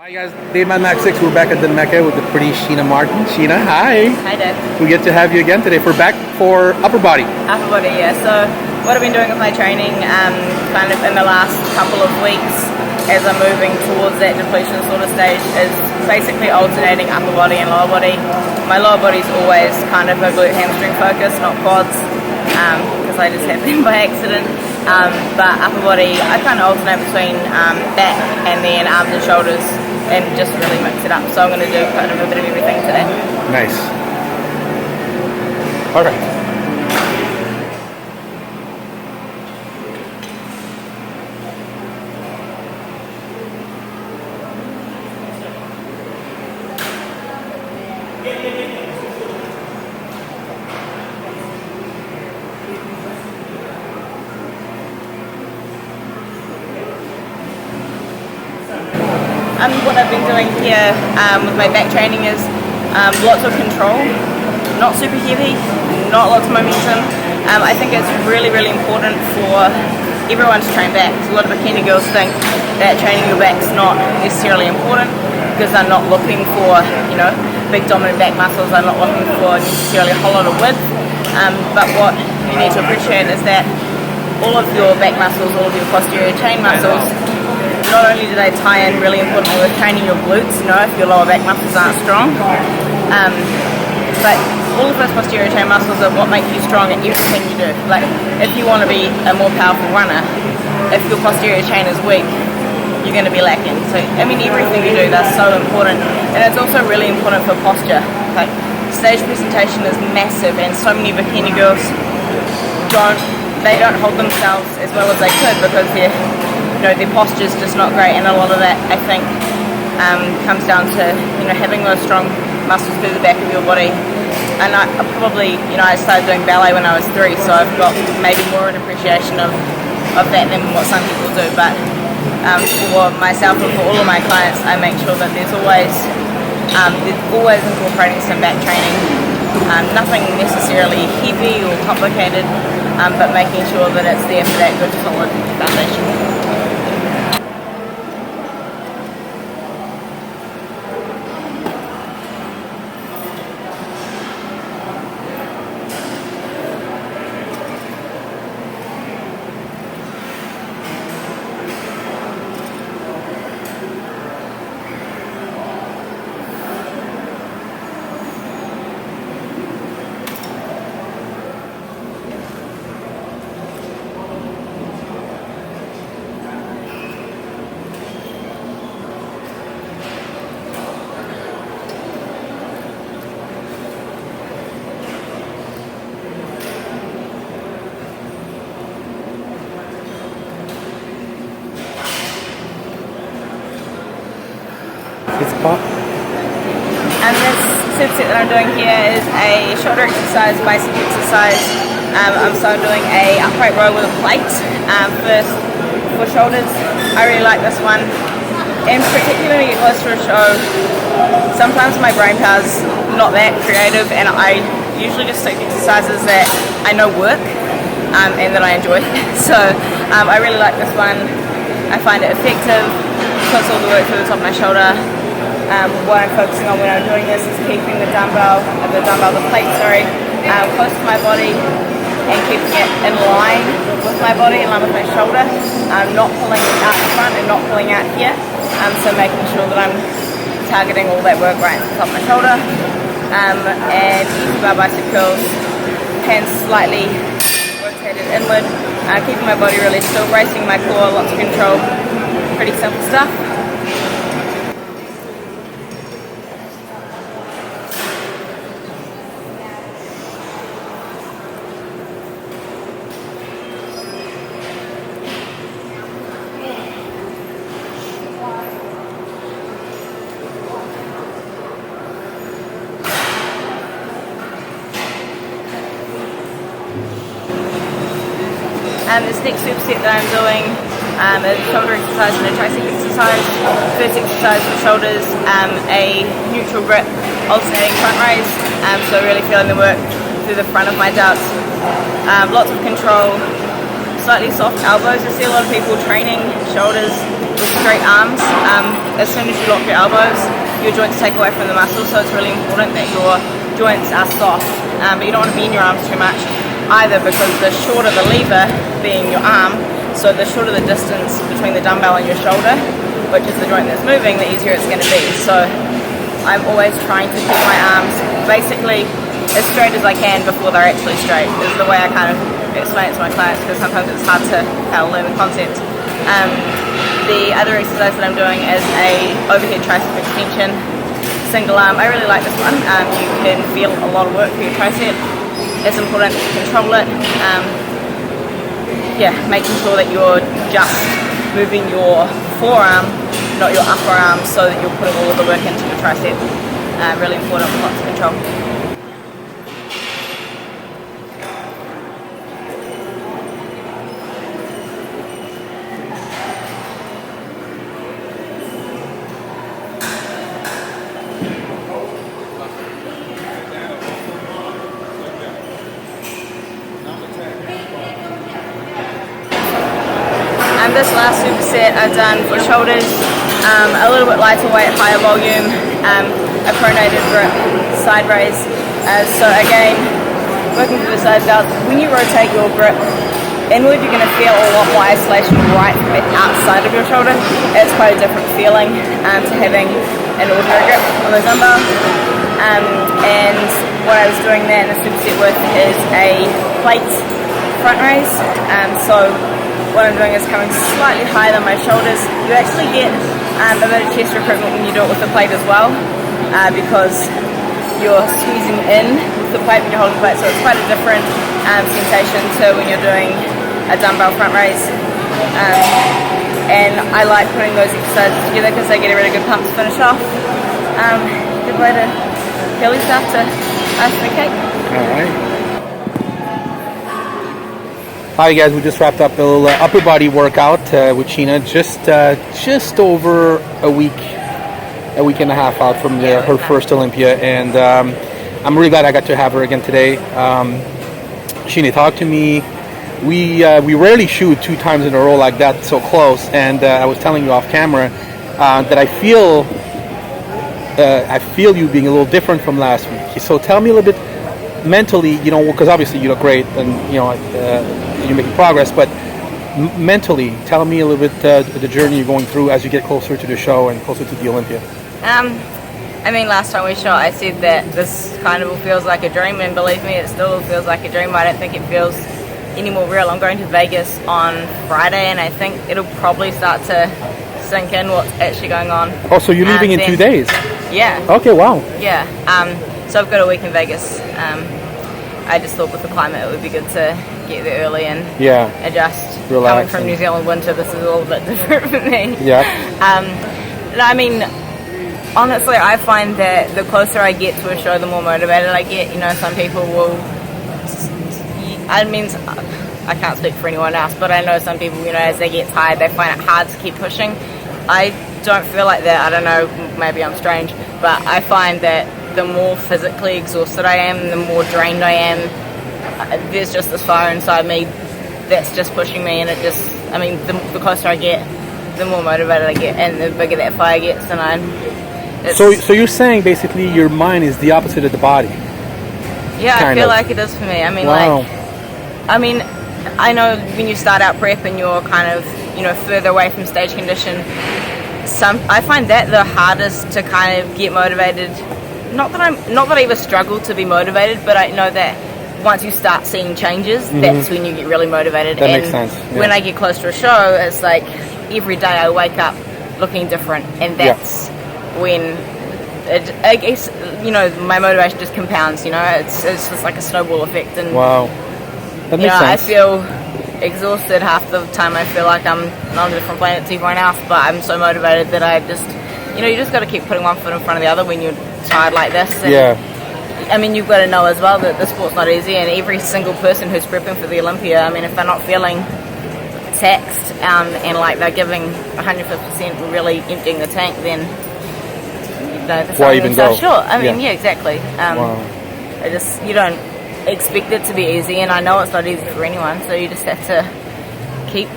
Hi guys, DaveMadMax 6. We're back at the Mecca with the pretty Sheena Martin. Sheena, hi. Hi Dave. We get to have you again today. We're back for upper body. Upper body, yeah. So what I've been doing with my training kind of in the last couple of weeks as I'm moving towards that depletion sort of stage is basically alternating upper body and lower body. My lower body's always kind of a glute hamstring focus, not quads, because I just had them by accident. But upper body, I kind of alternate between back and then arms and shoulders, and just really mix it up. So I'm going to do kind of a bit of everything today. Nice. Perfect. What I've been doing here with my back training is lots of control, not super heavy, not lots of momentum. I think it's really, really important for everyone to train back. A lot of bikini girls think that training your back's not necessarily important because they're not looking for, you know, big dominant back muscles. They're not looking for necessarily a whole lot of width. But what you need to appreciate is that all of your back muscles, all of your posterior chain muscles, not only do they tie in really importantly with training your glutes, you know, if your lower back muscles aren't strong, but all of those posterior chain muscles are what make you strong at everything you do. Like, if you want to be a more powerful runner, if your posterior chain is weak, you're going to be lacking. So, I mean, everything you do, that's so important. And it's also really important for posture. Like, stage presentation is massive, and so many bikini girls don't hold themselves as well as they could because their posture's just not great, and a lot of that, I think, comes down to, you know, having those strong muscles through the back of your body. And I probably, you know, I started doing ballet when I was 3, so I've got maybe more an appreciation of that than what some people do. But for myself and for all of my clients, I make sure that there's always incorporating some back training. Nothing necessarily heavy or complicated, but making sure that it's there for that good solid foundation. It's pop. And this superset that I'm doing here is a shoulder exercise, bicep exercise. So I'm doing a upright row with a plate. First for shoulders, I really like this one. And particularly when you get close to a show, sometimes my brain power's not that creative, and I usually just stick to exercises that I know work and that I enjoy. So I really like this one. I find it effective, puts all the work through the top of my shoulder. What I'm focusing on when I'm doing this is keeping the plate, close to my body and keeping it in line with my body, in line with my shoulder. Not pulling out the front and not pulling out here. So making sure that I'm targeting all that work right at the top of my shoulder. And easy bar bicep curls, hands slightly rotated inward. Keeping my body really still, bracing my core, lots of control. Pretty simple stuff. This next superset that I'm doing is a shoulder exercise and a tricep exercise. First exercise for shoulders, a neutral grip, alternating front raise, so really feeling the work through the front of my delts. Lots of control, slightly soft elbows. I see a lot of people training shoulders with straight arms, as soon as you lock your elbows, your joints take away from the muscle, so it's really important that your joints are soft, but you don't want to bend your arms too much either, because the shorter the lever, being your arm, so the shorter the distance between the dumbbell and your shoulder, which is the joint that's moving, the easier it's going to be. So I'm always trying to keep my arms basically as straight as I can before they're actually straight. This is the way I kind of explain it to my clients, because sometimes it's hard to learn the concept. The other exercise that I'm doing is a overhead tricep extension, single arm. I really like this one. You can feel a lot of work for your tricep. It's important that you control it. Making sure that you're just moving your forearm, not your upper arm, so that you're putting all of the work into your tricep. Really important with lots of control. This last superset I've done for shoulders, a little bit lighter weight, higher volume, a pronated grip, side raise. So again, working through the side delts, when you rotate your grip inward, you're going to feel a lot more isolation right from outside of your shoulder. It's quite a different feeling to having an ordinary grip on the dumbbell. And what I was doing there in the superset with is a plate front raise. So what I'm doing is coming slightly higher than my shoulders. You actually get a bit of chest recruitment when you do it with the plate as well, because you're squeezing in with the plate when you're holding the plate, so it's quite a different sensation to when you're doing a dumbbell front raise. And I like putting those exercises together because they get a really good pump to finish off. Good way to feel yourself to ice the cake. All right. Hi guys, we just wrapped up a little upper body workout with Sheena, just over a week and a half out from her first Olympia, and I'm really glad I got to have her again today. Sheena, talk to me. We rarely shoot 2 times in a row like that, so close, and I was telling you off camera that I feel you being a little different from last week. So tell me a little bit mentally, because obviously you look great, and you're making progress, but mentally, tell me a little bit the journey you're going through as you get closer to the show and closer to the Olympia. Last time we shot, I said that this kind of feels like a dream, and believe me, it still feels like a dream. I don't think it feels any more real. I'm going to Vegas on Friday, and I think it'll probably start to sink in what's actually going on. Oh, so you're leaving in 2 days? Yeah. Okay, wow. Yeah. So I've got a week in Vegas. I just thought with the climate it would be good to get there early and adjust. Relax. Coming from New Zealand winter, this is a little bit different for me. Yeah. Honestly, I find that the closer I get to a show, the more motivated I get. Some people will... I can't speak for anyone else, but I know some people, as they get tired, they find it hard to keep pushing. I don't feel like that. I don't know, maybe I'm strange, but I find that the more physically exhausted I am, the more drained I am. There's just this fire inside me that's just pushing me, and it just, the closer I get, the more motivated I get, and the bigger that fire gets, and So you're saying basically your mind is the opposite of the body? Yeah, I feel like it is for me. Wow. I know when you start out prep and you're kind of, further away from stage condition, I find that the hardest to kind of get motivated. Not that I ever struggle to be motivated, but I know that once you start seeing changes, that's when you get really motivated. That makes sense. Yeah. When I get close to a show, it's like every day I wake up looking different, and that's when I guess my motivation just compounds. It's just like a snowball effect, and wow, that makes sense. I feel exhausted half the time. I feel like I'm on a different planet to everyone else, but I'm so motivated that I just, you just got to keep putting one foot in front of the other when you're tired like this. And, you've got to know as well that the sport's not easy, and every single person who's prepping for the Olympia, if they're not feeling taxed and like they're giving 150%, really emptying the tank, then why even go? Sure. Exactly. You don't expect it to be easy, and I know it's not easy for anyone, so you just have to keep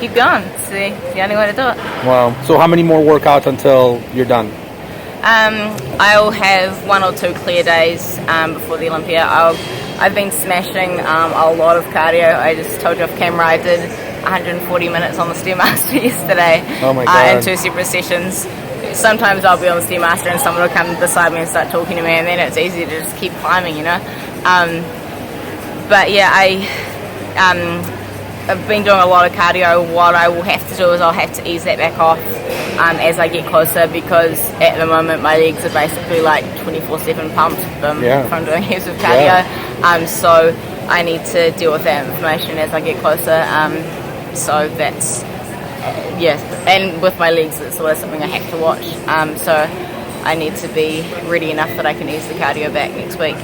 keep going. It's the only way to do it. Wow. So how many more workouts until you're done? I'll have 1 or 2 clear days before the Olympia. I've been smashing a lot of cardio. I just told you off camera I did 140 minutes on the Stairmaster yesterday. Oh my God. In 2 separate sessions. Sometimes I'll be on the Stairmaster and someone will come beside me and start talking to me, and then it's easy to just keep climbing, you know. But yeah, I've been doing a lot of cardio. What I will have to do is I'll have to ease that back off as I get closer, because at the moment my legs are basically like 24/7 pumped from doing heaps of cardio. So I need to deal with that information as I get closer. So that's and with my legs it's always something I have to watch. So I need to be ready enough that I can ease the cardio back next week.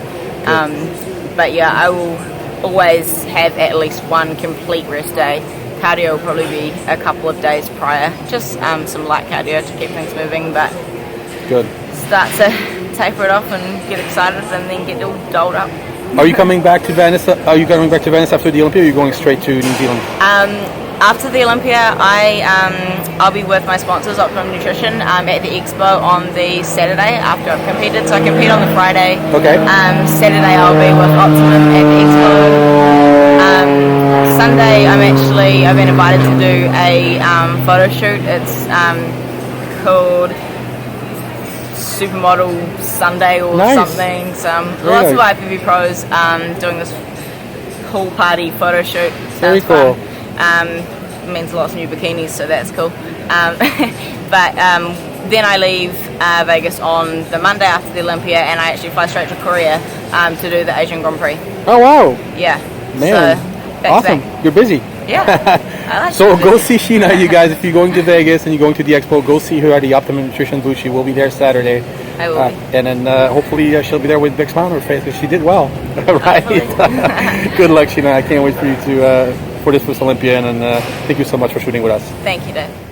But yeah, I will always have at least 1 complete rest day. Cardio will probably be a couple of days prior, just some light cardio to keep things moving, but start to taper it off and get excited and then get all dolled up. Are you coming back to Venice? Are you coming back to Venice after the Olympia, or are you going straight to New Zealand? After the Olympia, I'll be with my sponsors, Optimum Nutrition, at the Expo on the Saturday after I've competed. So I compete on the Friday. Okay. Saturday I'll be with Optimum at the Expo. Sunday I've been invited to do a photo shoot. It's called Supermodel Sunday or something. So lots of IFBB pros doing this pool party photo shoot. Very cool. Means lots of new bikinis, so that's cool. But then I leave Vegas on the Monday after the Olympia, and I actually fly straight to Korea to do the Asian Grand Prix. Oh wow! Yeah, man, so, awesome! You're busy. Yeah. I like so go see Sheena, you guys. If you're going to Vegas and you're going to the Expo, go see her at the Optimum Nutrition booth. She will be there Saturday. I will be. And then hopefully she'll be there with a big smile on her face, because she did well. Right? Good luck, Sheena. I can't wait for you to for this first Olympia, and thank you so much for shooting with us. Thank you, Dave.